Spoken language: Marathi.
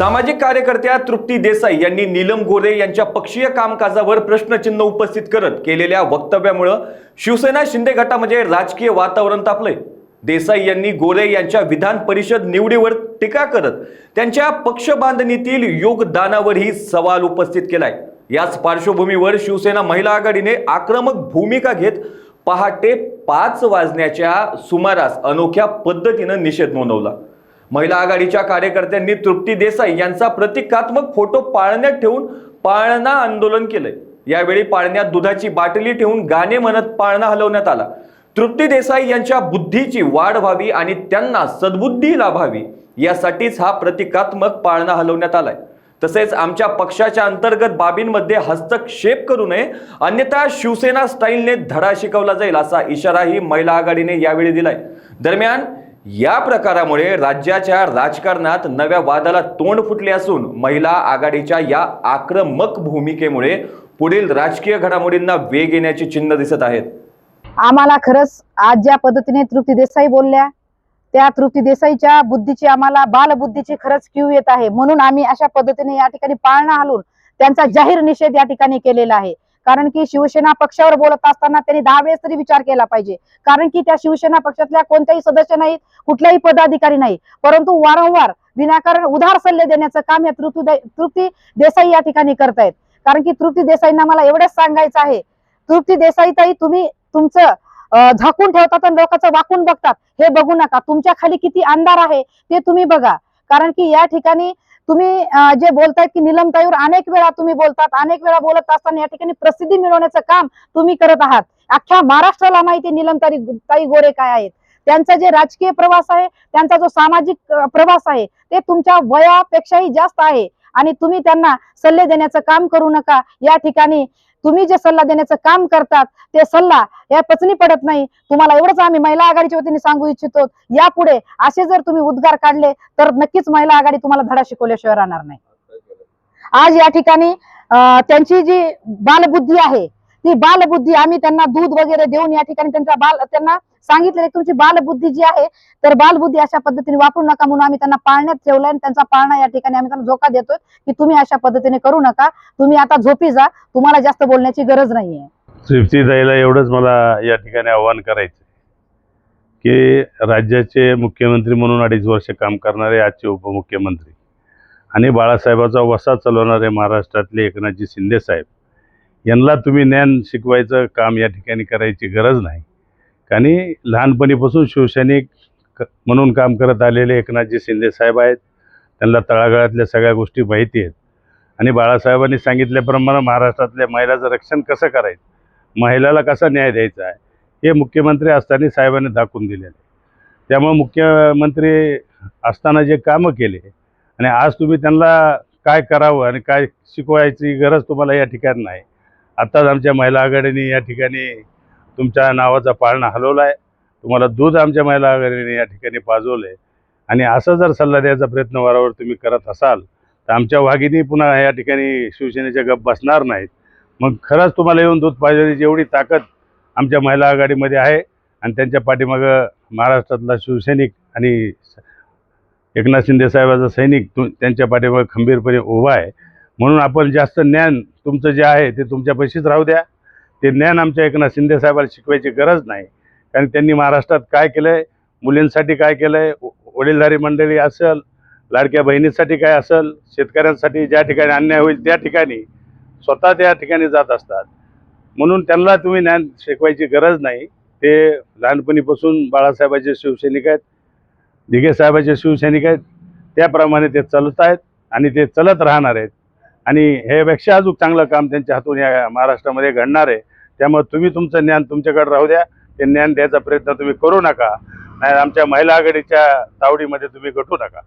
सामाजिक कार्यकर्त्या तृप्ती देसाई यांनी नीलम गोरे यांच्या पक्षीय कामकाजावर प्रश्नचिन्ह उपस्थित करत केलेल्या वक्तव्यामुळे शिवसेना शिंदे गटामध्ये राजकीय वातावरण तापले। देसाई यांनी गोरे यांच्या विधान परिषद निवडीवर टीका करत त्यांच्या पक्ष बांधणीतील योगदानावरही सवाल उपस्थित केलाय। याच पार्श्वभूमीवर शिवसेना महिला आघाडीने आक्रमक भूमिका घेत पहाटे 5 वाजण्याच्या सुमारास अनोख्या पद्धतीने निषेध नोंदवला। महिला आघाडीच्या कार्यकर्त्यांनी तृप्ती देसाई यांचा प्रतिकात्मक फोटो पाळण्यात ठेवून पाळणा आंदोलन केले। यावेळी पाळण्यात दुधाची बाटली ठेवून गाणे म्हणत पाळणा हलवण्यात आला। तृप्ती देसाई यांच्या बुद्धीची वाढ व्हावी आणि त्यांना सद्बुद्धी लाभावी यासाठीच हा प्रतिकात्मक पाळणा हलवण्यात आलाय। तसेच आमच्या पक्षाच्या अंतर्गत बाबींमध्ये हस्तक्षेप करू नये, अन्यथा शिवसेना स्टाईलने धडा शिकवला जाईल असा इशाराही महिला आघाडीने यावेळी दिलाय। दरम्यान या प्रकारामुळे राज्याच्या राजकारणात नव्या वादाला तोंड फुटले असून महिला आघाडीच्या या आक्रमक भूमिकेमुळे पुढील राजकीय घडामोडींना वेग येण्याची चिन्ह दिसत आहेत। आम्हाला खरंच आज ज्या पद्धतीने तृप्ती देसाई बोलल्या त्या तृप्ती देसाईच्या बुद्धीची आम्हाला बालबुद्धीची खरंच क्यू येत आहे, म्हणून आम्ही अशा पद्धतीने या ठिकाणी पाळणा हलवून त्यांचा जाहीर निषेध या ठिकाणी केलेला आहे। कारण की शिवसेना पक्षावर बोलत असताना त्यांनी 10 वेळेस तरी विचार केला पाहिजे, कारण की त्या शिवसेना पक्षातल्या कोणत्याही सदस्य नाहीत, कुठल्याही पदाधिकारी नाही, परंतु वारंवार विनाकारण उधार सल्ले देण्याचं काम या तृप्ती देसाई या ठिकाणी करतायत। कारण की तृप्ती देसाईंना मला एवढंच सांगायचं आहे, तृप्ती देसाई ताई तुम्ही तुमचं झाकून ठेवतात आणि लोकांचं वाकून बघतात, हे बघू नका। तुमच्या खाली किती अंधार आहे ते तुम्ही बघा। कारण की या ठिकाणी तुम्ही जे बोलतायत की नीलमताईवर अनेक वेळा तुम्ही बोलतात, अनेक वेळा बोलत असताना या ठिकाणी प्रसिद्धी मिळवण्याचं काम तुम्ही करत आहात। अख्ख्या महाराष्ट्राला माहिती नीलमताई गोरे काय आहेत, त्यांचा जे राजकीय प्रवास आहे, त्यांचा जो सामाजिक प्रवास आहे ते तुमच्या वयापेक्षाही जास्त आहे आणि तुम्ही त्यांना सल्ले देण्याचं काम करू नका। या ठिकाणी तुम्ही जे सल्ला देण्याचं काम करतात ते सल्ला या पचनी पडत नाही। तुम्हाला एवढंच आम्ही महिला आघाडीच्या वतीने सांगू इच्छितो, यापुढे असे जर तुम्ही उद्गार काढले तर नक्कीच महिला आघाडी तुम्हाला धडा शिकवल्याशिवाय राहणार नाही। आज या ठिकाणी त्यांची जी बालबुद्धी आहे ती बालबुद्धी आम्ही त्यांना दूध वगैरे देऊन या ठिकाणी त्यांना सांगितलेले तुमची बालबुद्धी जी आहे तर बालबुद्धी अशा पद्धतीने वापरू नका, म्हणून आम्ही त्यांना पाळण्यात ठेवलंय आणि त्यांचा पाळणा या ठिकाणी आम्ही त्यांना झोका देतोय की तुम्ही अशा पद्धतीने करू नका, तुम्ही आता झोपी जा, तुम्हाला जास्त बोलण्याची गरज नाहीये। तृप्ती ताईला एवढंच मला या ठिकाणी आव्हान करायचं की राज्याचे मुख्यमंत्री म्हणून 2.5 वर्ष काम करणारे आजचे उपमुख्यमंत्री आणि बाळासाहेबाचा वसा चालवणारे महाराष्ट्रातले एकनाथजी शिंदे साहेब यांना तुम्ही ज्ञान शिकवायचं काम या ठिकाणी करायची गरज नाही। कारण लहानपणीपासून शिवसैनिक म्हणून काम करत आलेले एकनाथजी शिंदे साहेब आहेत, त्यांना तळागाळातल्या सगळ्या गोष्टी माहिती आहेत आणि बाळासाहेबांनी सांगितल्याप्रमाणे महाराष्ट्रातल्या महिलाचं रक्षण कसं करायचं, महिलाला कसा न्याय द्यायचा आहे हे मुख्यमंत्री असताना साहेबांनी दाखवून दिलेलं आहे। त्यामुळे मुख्यमंत्री असताना जे कामं केले आणि आज तुम्ही त्यांना काय करावं आणि काय शिकवायची गरज तुम्हाला या ठिकाणी नाही। आत्ताच आमच्या महिला आघाडीने या ठिकाणी तुमच्या नावाचा पाळणा हलवला आहे, तुम्हाला दूध आमच्या महिला आघाडीने या ठिकाणी पाजवलं आहे आणि असं जर सल्ला द्यायचा प्रयत्न वारंवार तुम्ही करत असाल तर आमच्या वाघिणी पुन्हा या ठिकाणी शिवसेनेच्या गप्प बसणार नाहीत। मग खरंच तुम्हाला येऊन दूध पाजण्याची एवढी ताकद आमच्या महिला आघाडीमध्ये आहे आणि त्यांच्या पाठीमागं महाराष्ट्रातला शिवसैनिक आणि एकनाथ शिंदे साहेबाचा सैनिक त्यांच्या पाठीमागं खंबीरपणे उभा आहे। म्हणून आपण जास्त ज्ञान तुमचं जे आहे ते तुमच्यापाशीच राहू द्या, ते ज्ञान आमच्या एकनाथ शिंदे साहेबाला शिकवायची गरज नाही। कारण त्यांनी महाराष्ट्रात काय केलं आहे, मुलींसाठी काय केलं आहे, वडीलधारी मंडळी असेल, लाडक्या बहिणीसाठी काय असेल, शेतकऱ्यांसाठी ज्या ठिकाणी अन्याय होईल त्या ठिकाणी स्वतः त्या ठिकाणी जात असतात, म्हणून त्यांना तुम्ही ज्ञान शिकवायची गरज नाही। ते लहानपणीपासून बाळासाहेबांचे शिवसैनिक आहेत, दिघे साहेबांचे शिवसैनिक आहेत, त्याप्रमाणे ते चालत आहेत आणि ते चालत राहणार आहेत आणि ह्यापेक्षा अजून चांगलं काम त्यांच्या हातून या महाराष्ट्रामध्ये घडणार आहे। त्यामुळे तुम्ही तुमचं ज्ञान तुमच्याकडे राहू द्या, ते ज्ञान द्यायचा प्रयत्न तुम्ही करू नका, नाही आमच्या महिला आघाडीच्या तावडीमध्ये तुम्ही गटू नका।